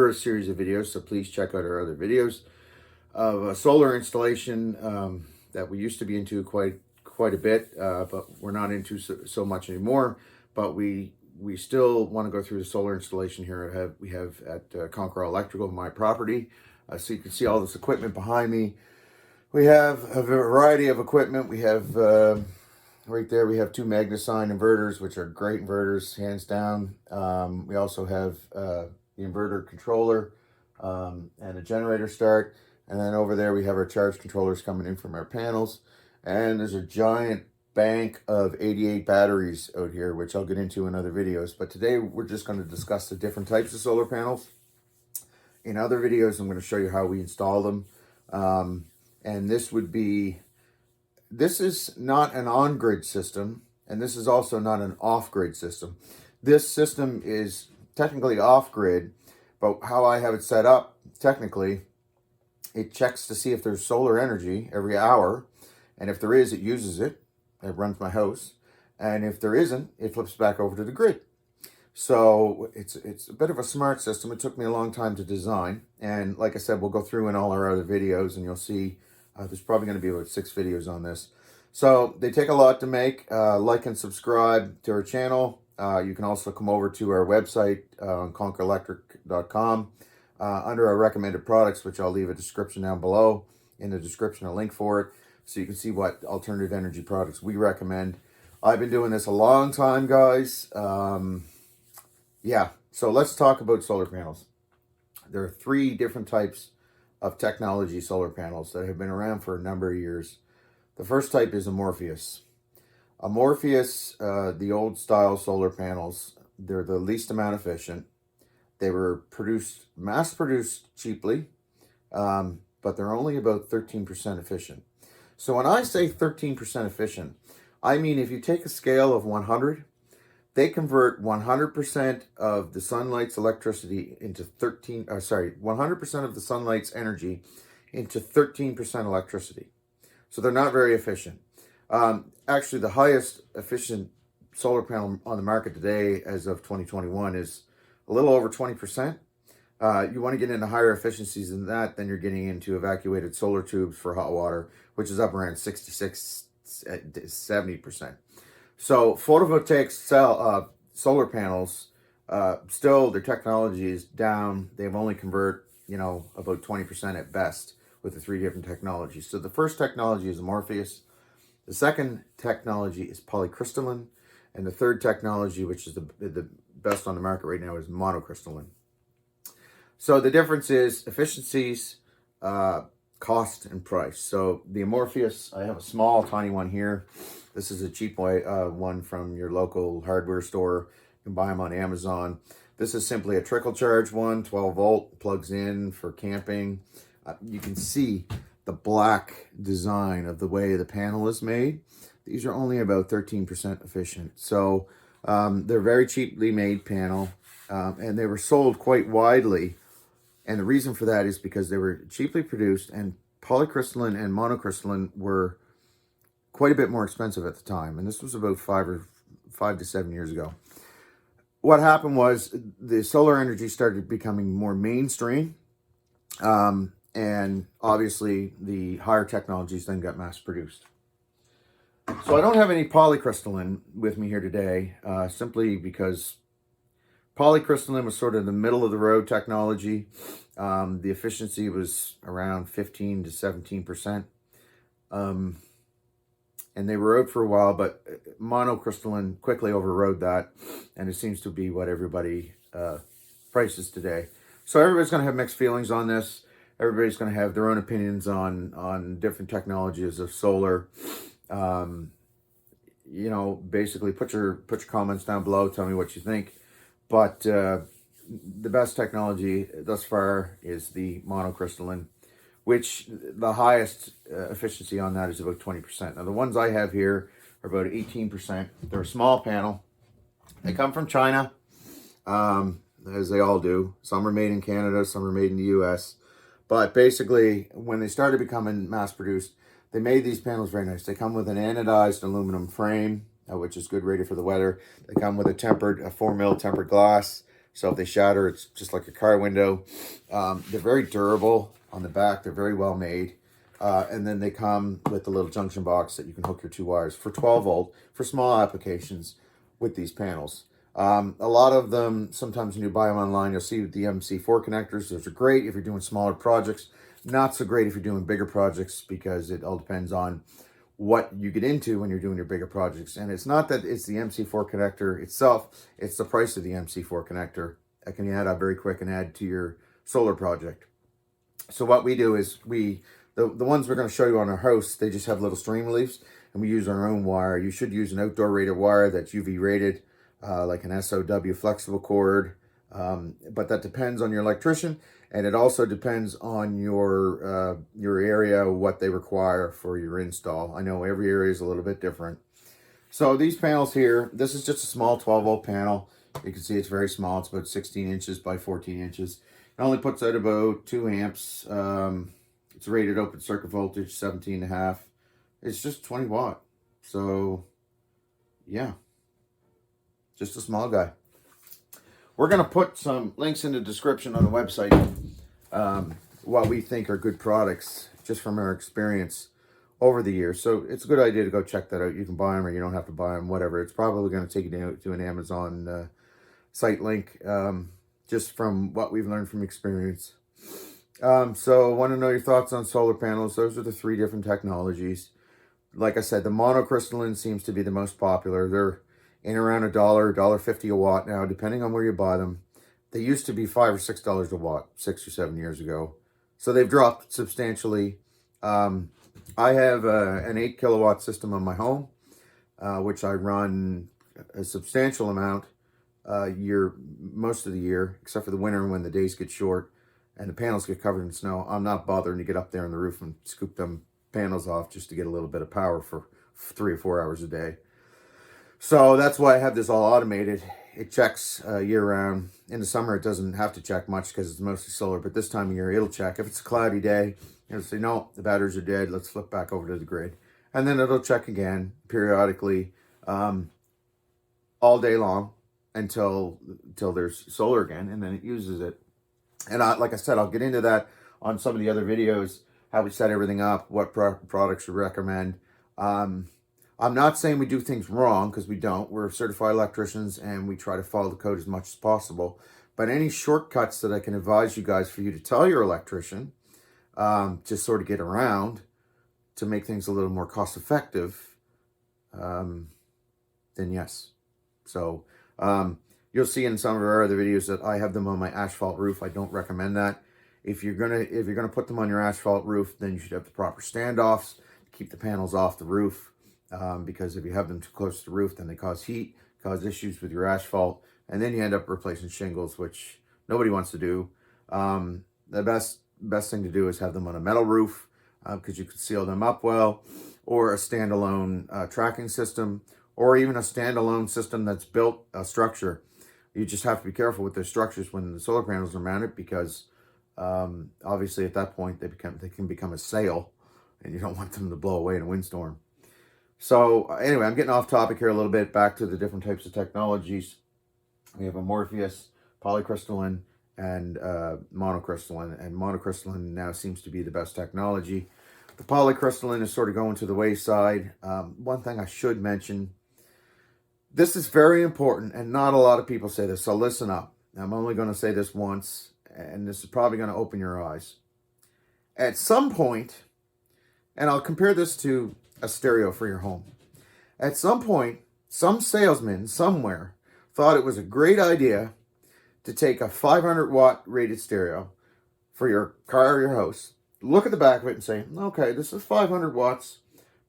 number of series of videos, so please check out our other videos of a solar installation that we used to be into quite a bit, but we're not into so much anymore. But we still want to go through the solar installation here. We have at Conqueror Electrical, my property. So you can see all this equipment behind me. We have a variety of equipment. We have right there, we have two MagnaSine inverters, which are great inverters, hands down. We also have the inverter controller and a generator start. And then over there, we have our charge controllers coming in from our panels. And there's a giant bank of 88 batteries out here, which I'll get into in other videos. But today, we're just going to discuss the different types of solar panels. In other videos, I'm going to show you how we install them. And this is not an on-grid system, and this is also not an off-grid system. This system is technically off-grid, but how I have it set up, technically, it checks to see if there's solar energy every hour, and if there is, it uses it. It runs my house, and if there isn't, it flips back over to the grid. So it's a bit of a smart system. It took me a long time to design, and like I said, we'll go through in all our other videos, and you'll see there's probably going to be about 6 videos on this. So they take a lot to make. Like and subscribe to our channel. You can also come over to our website on conquerelectric.com under our recommended products, which I'll leave a description down below. In the description, a link for it, so you can see what alternative energy products we recommend. I've been doing this a long time, guys. Yeah, so let's talk about solar panels. There are 3 different types of technology solar panels that have been around for a number of years. The first type is Amorpheus. Amorpheus, the old style solar panels, they're the least amount efficient. They were mass produced cheaply, but they're only about 13% efficient. So when I say 13% efficient, I mean if you take a scale of 100, they convert 100% of the sunlight's electricity into 100% of the sunlight's energy into 13% electricity. So they're not very efficient. Actually, the highest efficient solar panel on the market today, as of 2021, is a little over 20%. You want to get into higher efficiencies than that, then you're getting into evacuated solar tubes for hot water, which is up around 66, 70%. So photovoltaic solar panels, still their technology is down. They've only convert, about 20% at best with the 3 different technologies. So the first technology is Amorpheus. The second technology is polycrystalline. And the third technology, which is the best on the market right now, is monocrystalline. So the difference is efficiencies, cost, and price. So the Amorpheus, I have a small, tiny one here. This is a cheap one from your local hardware store. You can buy them on Amazon. This is simply a trickle charge one, 12 volt, plugs in for camping. You can see the black design of the way the panel is made. These are only about 13% efficient. So they're very cheaply made panel, and they were sold quite widely. And the reason for that is because they were cheaply produced, and polycrystalline and monocrystalline were quite a bit more expensive at the time. And this was about 5 to 7 years ago. What happened was the solar energy started becoming more mainstream. And obviously the higher technologies then got mass produced. So I don't have any polycrystalline with me here today, simply because polycrystalline was sort of the middle of the road technology. The efficiency was around 15 to 17%. And they were out for a while, but monocrystalline quickly overrode that. And it seems to be what everybody prices today. So everybody's going to have mixed feelings on this. Everybody's going to have their own opinions on different technologies of solar. Basically put your comments down below. Tell me what you think. But the best technology thus far is the monocrystalline, which the highest efficiency on that is about 20%. Now the ones I have here are about 18%. They're a small panel. They come from China, as they all do. Some are made in Canada, some are made in the US. But basically, when they started becoming mass produced, they made these panels very nice. They come with an anodized aluminum frame, which is good rated for the weather. They come with a 4 mil tempered glass, So if they shatter, it's just like a car window. They're very durable on the back. They're very well made. And then they come with a little junction box that you can hook your 2 wires for 12 volt for small applications with these panels. A lot of them, sometimes when you buy them online, you'll see the MC4 connectors. Those are great if you're doing smaller projects. Not so great if you're doing bigger projects, because it all depends on what you get into when you're doing your bigger projects. And it's not that it's the MC4 connector itself, it's the price of the MC4 connector that can add up very quick and add to your solar project. So what we do is the ones we're going to show you on our house, they just have little stream reliefs, and we use our own wire. You should use an outdoor rated wire that's UV rated, like an SOW flexible cord, but that depends on your electrician, and it also depends on your area, what they require for your install. I know every area is a little bit different. So these panels here, this is just a small 12 volt panel. You can see it's very small. It's about 16 inches by 14 inches. It only puts out about 2 amps. It's rated open circuit voltage, 17.5. It's just 20 watt. So yeah, just a small guy. We're going to put some links in the description on the website, what we think are good products, just from our experience over the years. So it's a good idea to go check that out. You can buy them or you don't have to buy them, whatever. It's probably going to take you to an Amazon site link, just from what we've learned from experience. So I want to know your thoughts on solar panels. Those are the 3 different technologies. Like I said, the monocrystalline seems to be the most popular. They're in around $1.50 a watt now, depending on where you buy them. They used to be $5 or $6 a watt 6 or 7 years ago. So they've dropped substantially. I have an 8 kilowatt system on my home, which I run a substantial amount most of the year, except for the winter when the days get short and the panels get covered in snow. I'm not bothering to get up there on the roof and scoop them panels off just to get a little bit of power for 3 or 4 hours a day. So that's why I have this all automated. It checks year round. In the summer, it doesn't have to check much because it's mostly solar, but this time of year, it'll check. If it's a cloudy day, it'll say, no, the batteries are dead. Let's flip back over to the grid. And then it'll check again periodically, all day long until there's solar again, and then it uses it. And like I said, I'll get into that on some of the other videos, how we set everything up, what products we recommend. I'm not saying we do things wrong, because we don't. We're certified electricians and we try to follow the code as much as possible. But any shortcuts that I can advise you guys for you to tell your electrician, just sort of get around to make things a little more cost effective, then yes. So you'll see in some of our other videos that I have them on my asphalt roof. I don't recommend that. If you're gonna put them on your asphalt roof, then you should have the proper standoffs to keep the panels off the roof. Because if you have them too close to the roof, then they cause heat, cause issues with your asphalt, and then you end up replacing shingles, which nobody wants to do. The best thing to do is have them on a metal roof, because you can seal them up well, or a standalone tracking system, or even a standalone system that's built a structure. You just have to be careful with their structures when the solar panels are mounted, because obviously at that point they can become a sail, and you don't want them to blow away in a windstorm. So anyway, I'm getting off topic here a little bit. Back to the different types of technologies. We have Amorphous, polycrystalline, and monocrystalline. And monocrystalline now seems to be the best technology. The polycrystalline is sort of going to the wayside. One thing I should mention, this is very important, and not a lot of people say this, so listen up. I'm only going to say this once, and this is probably going to open your eyes. At some point, and I'll compare this to a stereo for your home. At some point, some salesman somewhere thought it was a great idea to take a 500 watt rated stereo for your car or your house, look at the back of it and say, okay, this is 500 watts,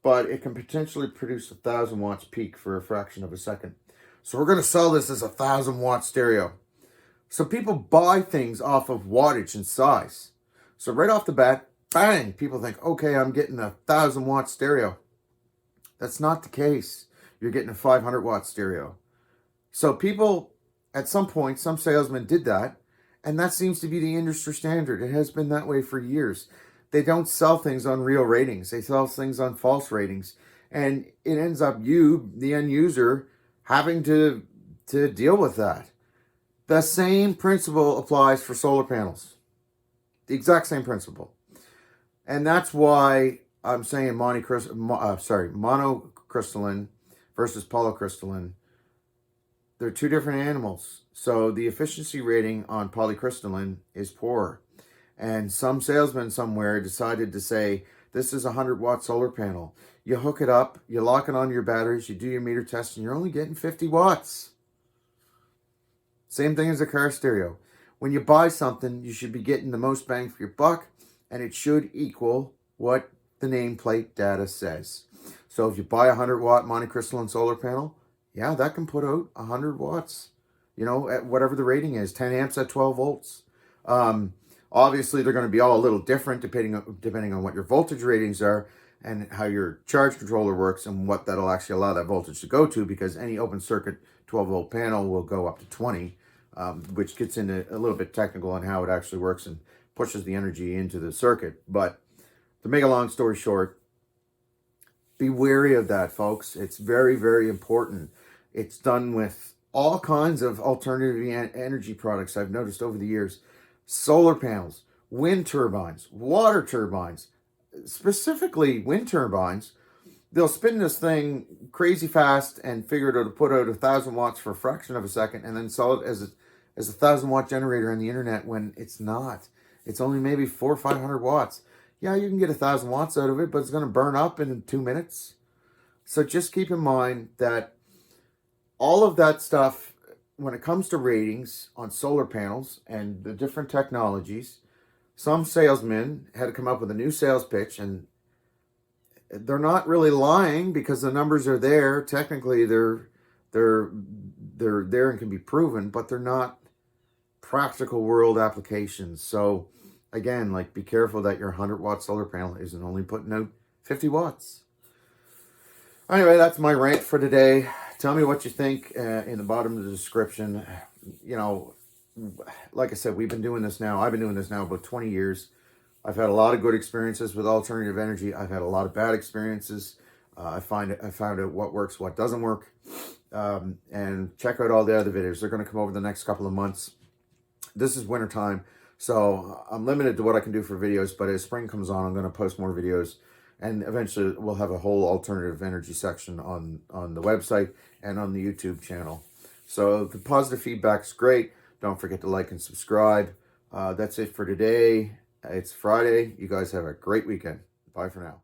but it can potentially produce 1,000 watts peak for a fraction of a second. So we're going to sell this as a 1,000 watt stereo. So people buy things off of wattage and size. So right off the bat, bang, people think, okay, I'm getting a 1,000 watt stereo. That's not the case. You're getting a 500 watt stereo. So people, at some point, some salesman did that, and that seems to be the industry standard. It has been that way for years. They don't sell things on real ratings. They sell things on false ratings. And it ends up you, the end user, having to deal with that. The same principle applies for solar panels. The exact same principle. And that's why I'm saying monocrystalline versus polycrystalline. They're two different animals. So the efficiency rating on polycrystalline is poor. And some salesman somewhere decided to say, this is a 100-watt solar panel. You hook it up, you lock it onto your batteries, you do your meter test, and you're only getting 50 watts. Same thing as a car stereo. When you buy something, you should be getting the most bang for your buck, and it should equal what the nameplate data says. So if you buy a 100-watt monocrystalline solar panel, yeah, that can put out 100 watts, you know, at whatever the rating is, 10 amps at 12 volts. Obviously, they're going to be all a little different depending on what your voltage ratings are and how your charge controller works and what that'll actually allow that voltage to go to, because any open circuit 12-volt panel will go up to 20, which gets into a little bit technical on how it actually works and pushes the energy into the circuit. But to make a long story short, be wary of that, folks. It's very, very important. It's done with all kinds of alternative energy products I've noticed over the years. Solar panels, wind turbines, water turbines, specifically wind turbines. They'll spin this thing crazy fast and figure it'll put out 1,000 watts for a fraction of a second and then sell it as a 1,000-watt generator on the internet when it's not. It's only maybe 400 or 500 watts. Yeah, you can get 1,000 watts out of it, but it's going to burn up in 2 minutes. So just keep in mind that all of that stuff, when it comes to ratings on solar panels and the different technologies, some salesmen had to come up with a new sales pitch, and they're not really lying because the numbers are there. Technically, they're there and can be proven, but they're not practical world applications. So again, like, be careful that your 100-watt solar panel isn't only putting out 50 watts. Anyway, that's my rant for today. Tell me what you think in the bottom of the description. You know, like I said, we've been doing this now. I've been doing this now about 20 years. I've had a lot of good experiences with alternative energy. I've had a lot of bad experiences. I found out what works, what doesn't work. And check out all the other videos. They're going to come over the next couple of months. This is winter time, so I'm limited to what I can do for videos, but as spring comes on, I'm going to post more videos. And eventually we'll have a whole alternative energy section on the website and on the YouTube channel. So the positive feedback is great. Don't forget to like and subscribe. That's it for today. It's Friday. You guys have a great weekend. Bye for now.